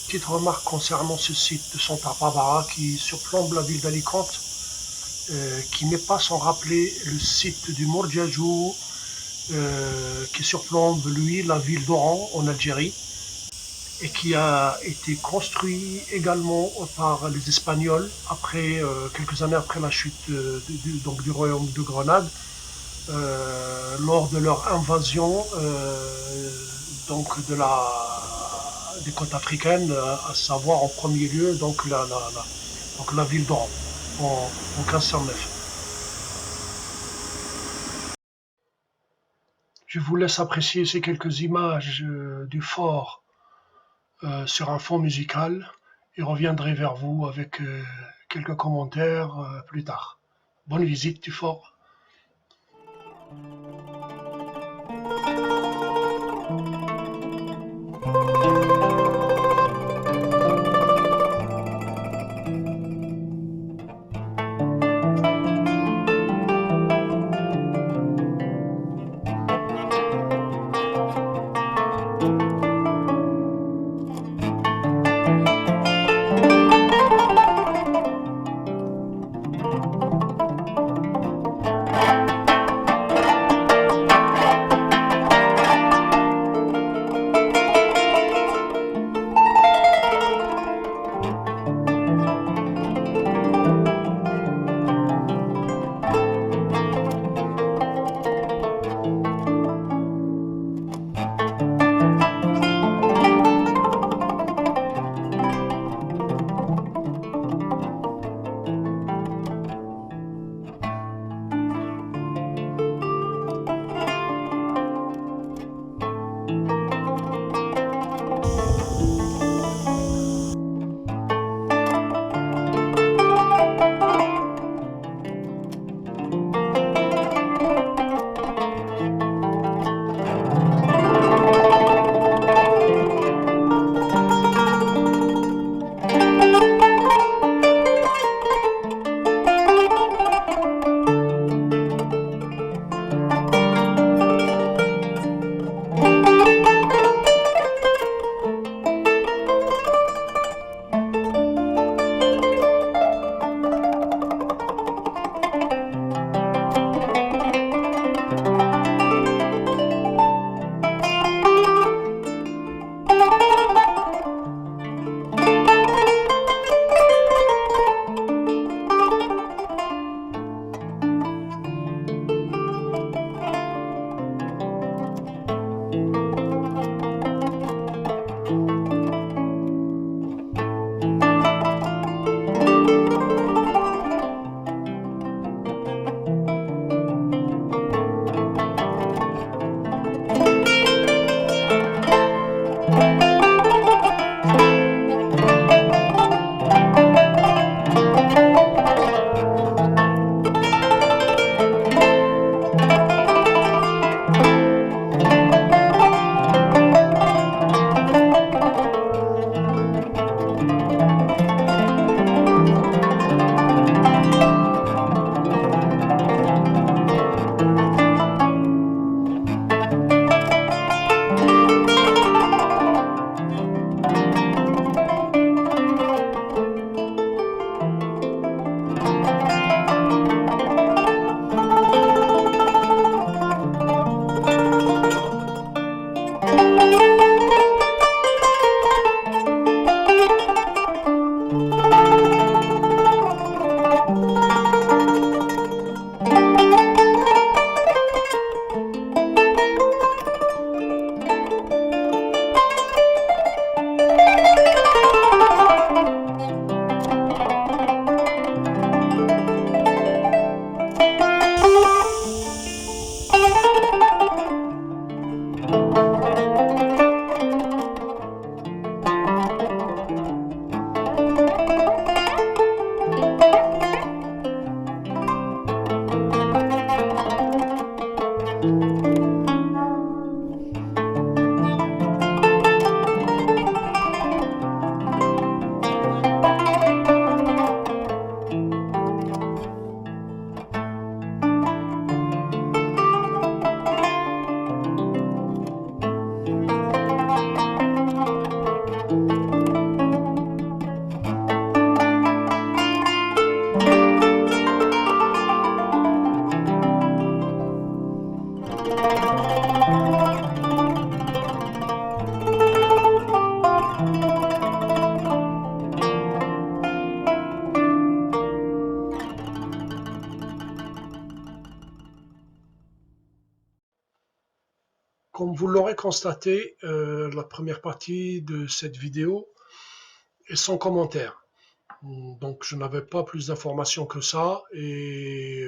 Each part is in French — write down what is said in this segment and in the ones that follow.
Petite remarque concernant ce site de Santa Barbara qui surplombe la ville d'Alicante, qui n'est pas sans rappeler le site du Mordiajou, qui surplombe lui la ville d'Oran en Algérie et qui a été construit également par les Espagnols après quelques années après la chute donc du royaume de Grenade, lors de leur invasion donc des côtes africaines, à savoir en premier lieu donc la ville d'Oran en 1509. Je vous laisse apprécier ces quelques images du fort sur un fond musical et reviendrai vers vous avec quelques commentaires plus tard. Bonne visite du fort. constaté la première partie de cette vidéo est sans commentaire. Donc je n'avais pas plus d'informations que ça et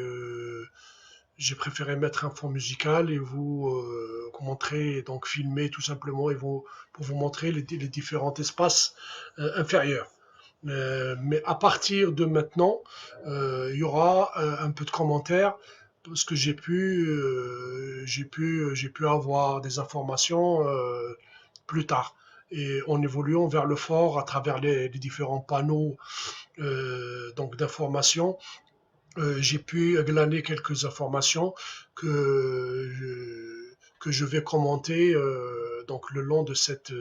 j'ai préféré mettre un fond musical et vous montrer, donc filmer tout simplement et pour vous montrer les différents espaces inférieurs. Mais à partir de maintenant, il y aura un peu de commentaires parce que j'ai pu avoir des informations plus tard. Et en évoluant vers le fort à travers les différents panneaux donc d'informations, j'ai pu glaner quelques informations que je vais commenter donc le long de cette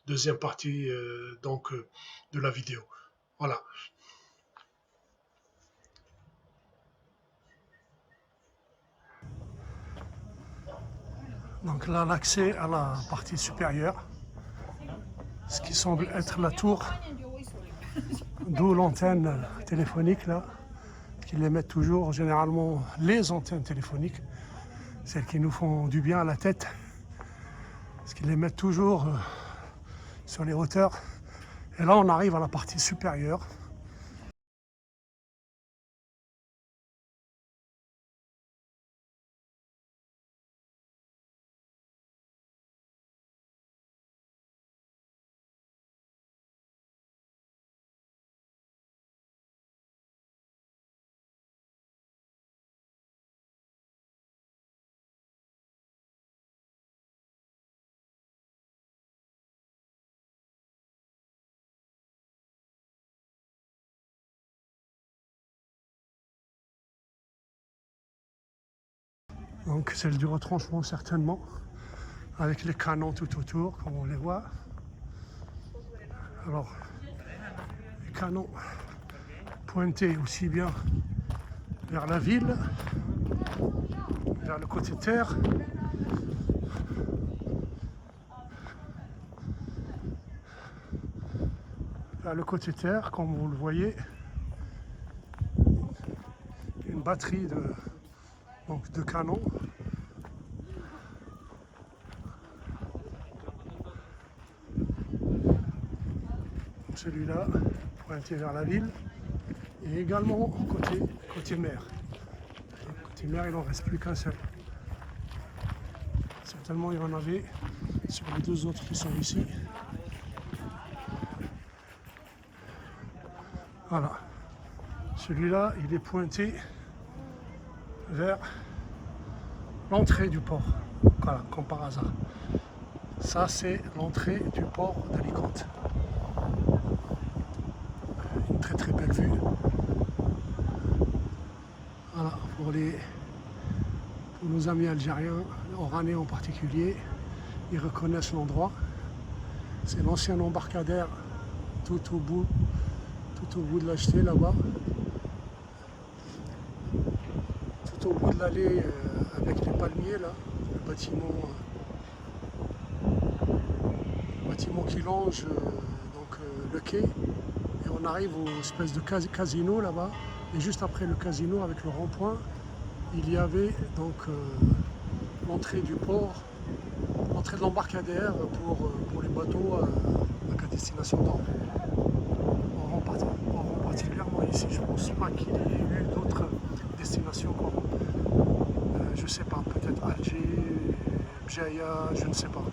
deuxième partie de la vidéo. Voilà. Donc là, l'accès à la partie supérieure, ce qui semble être la tour, d'où l'antenne téléphonique là, qui les mettent toujours, généralement les antennes téléphoniques, celles qui nous font du bien à la tête, parce qu'ils les mettent toujours sur les hauteurs. Et là, on arrive à la partie supérieure. Donc celle du retranchement certainement, avec les canons tout autour, comme on les voit. Alors, les canons pointés aussi bien vers la ville, vers le côté terre, vers le côté terre, comme vous le voyez, une batterie de canons. Celui-là, pointé vers la ville, et également côté mer. Côté mer, il n'en reste plus qu'un seul. Certainement, il y en avait sur les deux autres qui sont ici. Voilà. Celui-là, il est pointé vers l'entrée du port. Voilà, comme par hasard. Ça, c'est l'entrée du port d'Alicante. Une très très belle vue. Voilà, pour nos amis algériens, oranais en particulier, ils reconnaissent l'endroit. C'est l'ancien embarcadère tout au bout de l'Acheté là-bas. Tout au bout de l'allée avec les palmiers là, le bâtiment qui longe le quai. Et on arrive aux espèces de casino là-bas. Et juste après le casino, avec le rond-point, il y avait donc l'entrée du port, l'entrée de l'embarcadère pour les bateaux à destination d'Oran. Particulièrement ici, je ne pense pas qu'il y ait eu d'autres destinations comme, je ne sais pas, peut-être Alger, Bjaïa, je ne sais pas.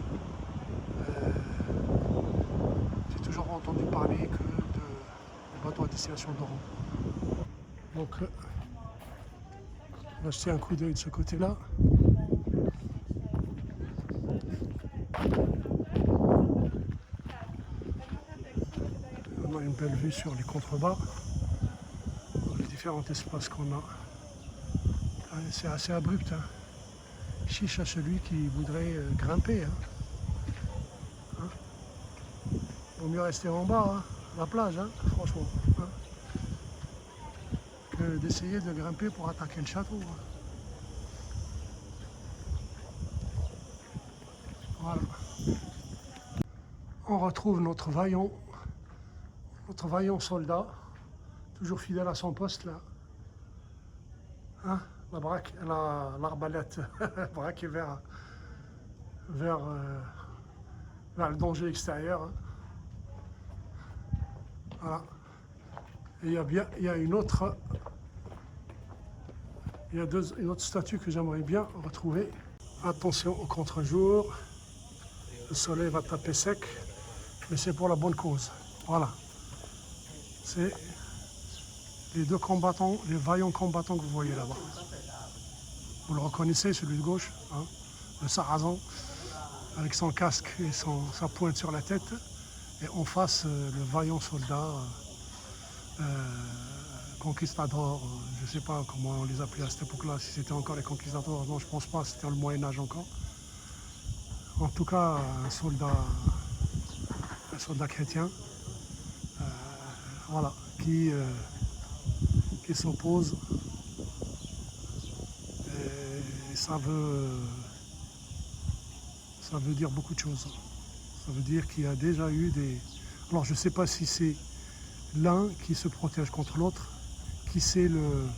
J'ai toujours entendu parler que de bateaux à destination d'Oran. Donc, on va jeter un coup d'œil de ce côté-là. On a une belle vue sur les contrebas, les différents espaces qu'on a. C'est assez abrupt. Hein. Chiche à celui qui voudrait grimper. Hein. Il vaut mieux rester en bas, hein, à la plage, hein, franchement. Hein, que d'essayer de grimper pour attaquer le château. Hein. Voilà. On retrouve notre vaillant soldat, toujours fidèle à son poste là. Hein, l'arbalète braquée vers vers le danger extérieur. Hein. Voilà. Et il y a une autre statue que j'aimerais bien retrouver. Attention au contre-jour. Le soleil va taper sec, mais c'est pour la bonne cause. Voilà. C'est les deux combattants, les vaillants combattants que vous voyez là-bas. Vous le reconnaissez, celui de gauche, hein, le Sarrazin, avec son casque et sa pointe sur la tête. Et en face, le vaillant soldat conquistador, je ne sais pas comment on les appelait à cette époque-là, si c'était encore les conquistadors, non je pense pas, c'était le Moyen-Âge encore. En tout cas, un soldat chrétien, voilà, qui s'oppose. Et ça veut dire beaucoup de choses. Ça veut dire qu'il y a déjà eu des... Alors je ne sais pas si c'est l'un qui se protège contre l'autre, qui c'est le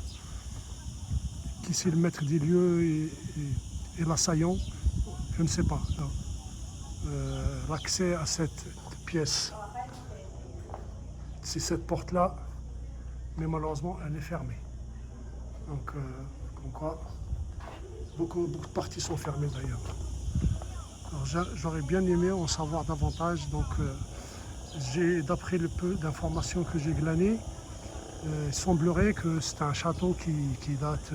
maître des lieux et l'assaillant, je ne sais pas. L'accès à cette pièce, c'est cette porte-là, mais malheureusement elle est fermée. Donc, comme quoi, beaucoup de parties sont fermées d'ailleurs. Alors j'aurais bien aimé en savoir davantage, donc d'après le peu d'informations que j'ai glanées, il semblerait que c'est un château qui date,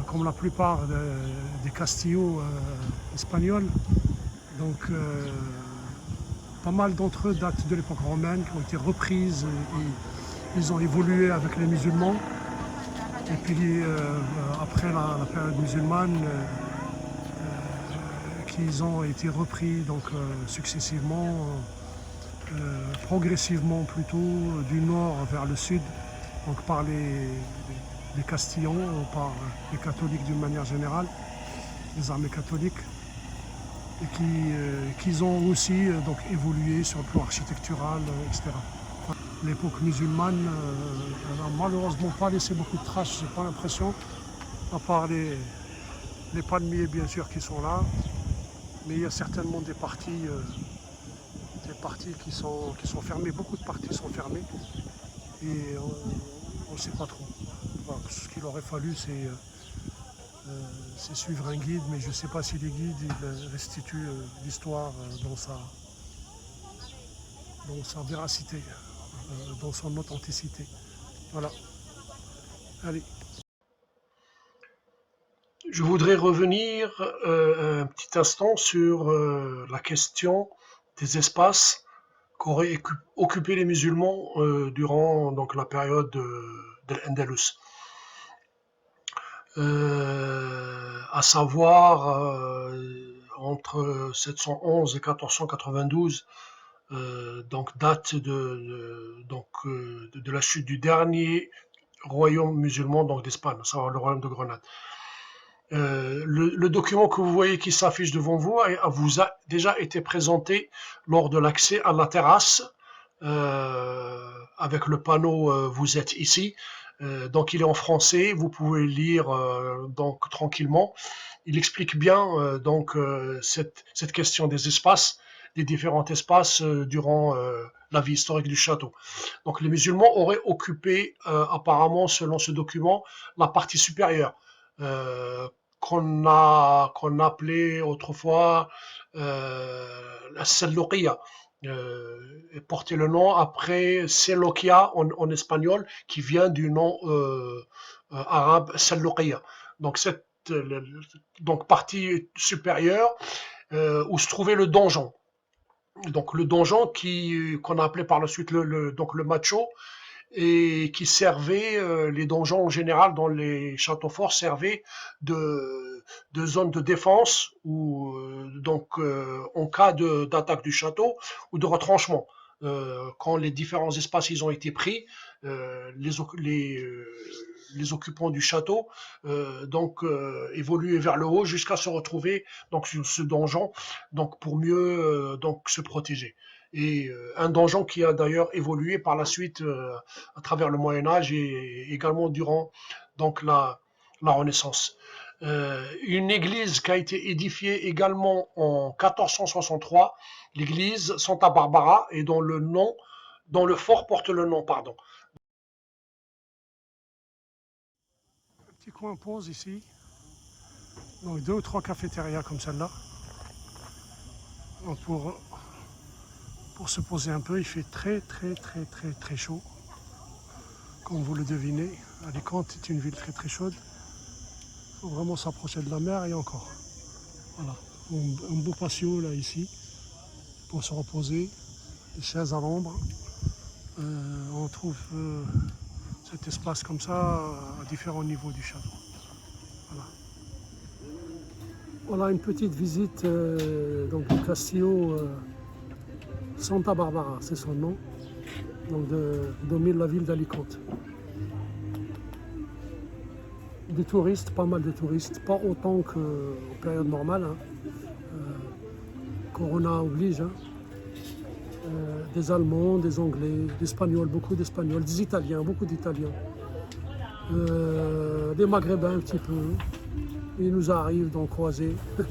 comme la plupart des castillos espagnols, donc pas mal d'entre eux datent de l'époque romaine, qui ont été reprises et ils ont évolué avec les musulmans. Et puis après la période musulmane, qu'ils ont été repris donc successivement, progressivement plutôt, du nord vers le sud, donc par les Castillans, par les catholiques d'une manière générale, les armées catholiques, et qui ont aussi donc évolué sur le plan architectural, etc. L'époque musulmane n'a malheureusement pas laissé beaucoup de traces, j'ai pas l'impression, à part les palmiers bien sûr qui sont là, mais il y a certainement des parties qui sont fermées, beaucoup de parties sont fermées, et on ne sait pas trop. Voilà, ce qu'il aurait fallu, c'est suivre un guide, mais je ne sais pas si les guides restituent l'histoire dans sa véracité, dans son authenticité. Voilà. Allez. Je voudrais revenir un petit instant sur la question des espaces qu'auraient occupé les musulmans durant donc, la période de l'Andalus. À savoir entre 711 et 1492, donc date de la chute du dernier royaume musulman donc d'Espagne, à savoir le royaume de Grenade. Le document que vous voyez qui s'affiche devant vous vous a déjà été présenté lors de l'accès à la terrasse avec le panneau vous êtes ici. Donc il est en français, vous pouvez le lire donc tranquillement. Il explique bien cette question des espaces, des différents espaces durant la vie historique du château. Donc les musulmans auraient occupé apparemment, selon ce document, la partie supérieure. Qu'on appelait autrefois la Selloukia, portait le nom après Selokia en espagnol, qui vient du nom arabe Selloukia. Donc cette partie supérieure où se trouvait le donjon. Donc le donjon qu'on a appelé par la suite donc le macho, et qui servait, les donjons en général dans les châteaux forts servaient de zone de défense ou en cas d'attaque du château ou de retranchement. Quand les différents espaces ils ont été pris, les occupants du château évoluaient vers le haut jusqu'à se retrouver donc sur ce donjon donc pour mieux donc se protéger. Et un donjon qui a d'ailleurs évolué par la suite à travers le Moyen Âge et également durant donc la Renaissance. Une église qui a été édifiée également en 1463, l'église Santa Barbara, et dont le fort porte le nom, pardon. Un petit coin pause ici. Donc 2 ou 3 cafétérias comme celle-là. Pour se poser un peu, il fait très chaud. Comme vous le devinez, Alicante est une ville très chaude. Il faut vraiment s'approcher de la mer et encore. Voilà, un beau patio là ici pour se reposer, des chaises à l'ombre. On trouve cet espace comme ça à différents niveaux du château. Voilà. Voilà une petite visite donc du Castillo Santa Barbara, c'est son nom, donc domine la ville d'Alicante. Des touristes, pas mal de touristes, pas autant qu'en période normale. Hein. Corona oblige. Hein. Des Allemands, des Anglais, des Espagnols, beaucoup d'Espagnols, des Italiens, beaucoup d'Italiens. Des Maghrébins un petit peu. Il nous arrive d'en croiser. Bon,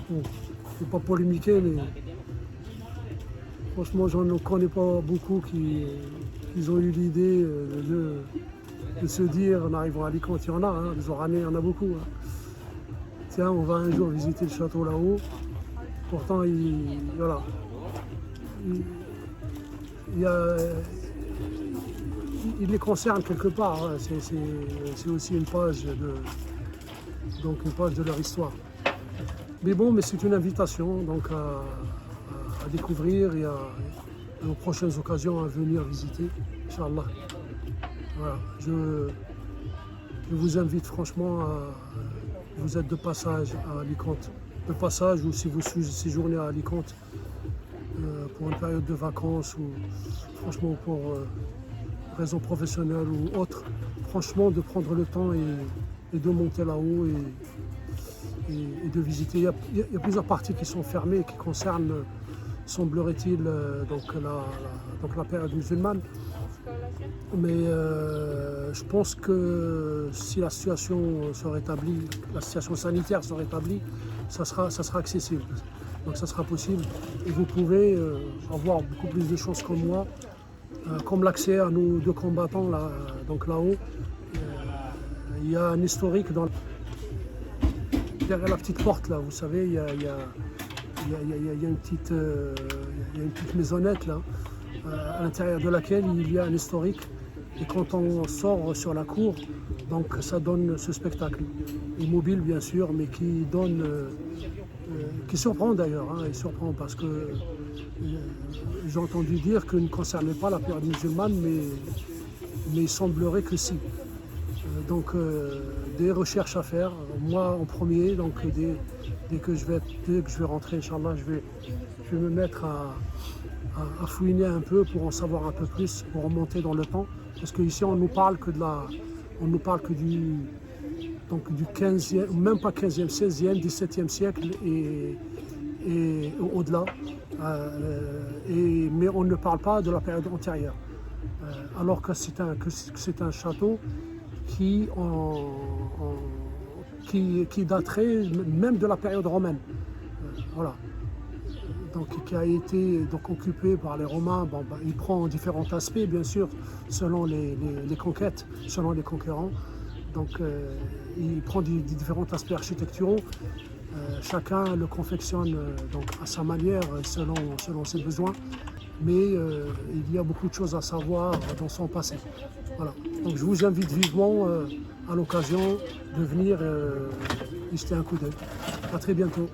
je ne vais pas polémiquer, mais franchement, j'en connais pas beaucoup qui ont eu l'idée de se dire en arrivant à Alicante, il y en a, hein, les Oranais, il y en a beaucoup. Hein. Tiens, on va un jour visiter le château là-haut. Pourtant, il les concerne quelque part. Hein. C'est aussi une page de leur histoire. Mais bon, c'est une invitation donc à découvrir et aux prochaines occasions à venir visiter, Inch'Allah. Voilà, je vous invite franchement vous êtes de passage à Alicante, de passage ou si vous séjournez à Alicante pour une période de vacances ou franchement pour raisons professionnelles ou autres, franchement de prendre le temps et de monter là-haut et de visiter. Il y a plusieurs parties qui sont fermées qui concernent, semblerait-il, donc la période musulmane. Mais je pense que si la situation se rétablit, la situation sanitaire se rétablit, ça sera accessible. Donc ça sera possible. Et vous pouvez avoir beaucoup plus de chances que moi, comme l'accès à nos 2 combattants là-haut. Il y a un historique derrière la petite porte là, vous savez, il y a une petite maisonnette là, à l'intérieur de laquelle il y a un historique. Et quand on sort sur la cour, donc ça donne ce spectacle. Immobile bien sûr, mais qui donne, qui surprend d'ailleurs. Hein, il surprend parce que j'ai entendu dire qu'il ne concernait pas la période musulmane, mais il semblerait que si. Donc des recherches à faire, moi en premier, donc dès que je vais rentrer, Inch'Allah, je vais me mettre à fouiner un peu pour en savoir un peu plus, pour remonter dans le temps. Parce qu'ici on nous parle que du 15e, même pas 15e, 16e, 17e siècle et au-delà. Mais on ne parle pas de la période antérieure. Alors que c'est un château qui daterait même de la période romaine. Voilà. Donc, qui a été occupé par les Romains. Bon, il prend différents aspects, bien sûr, selon les conquêtes, selon les conquérants. Donc, il prend des différents aspects architecturaux. Chacun le confectionne donc à sa manière, selon ses besoins. Mais il y a beaucoup de choses à savoir dans son passé. Voilà. Donc, je vous invite vivement à l'occasion de venir y jeter un coup d'œil. À très bientôt.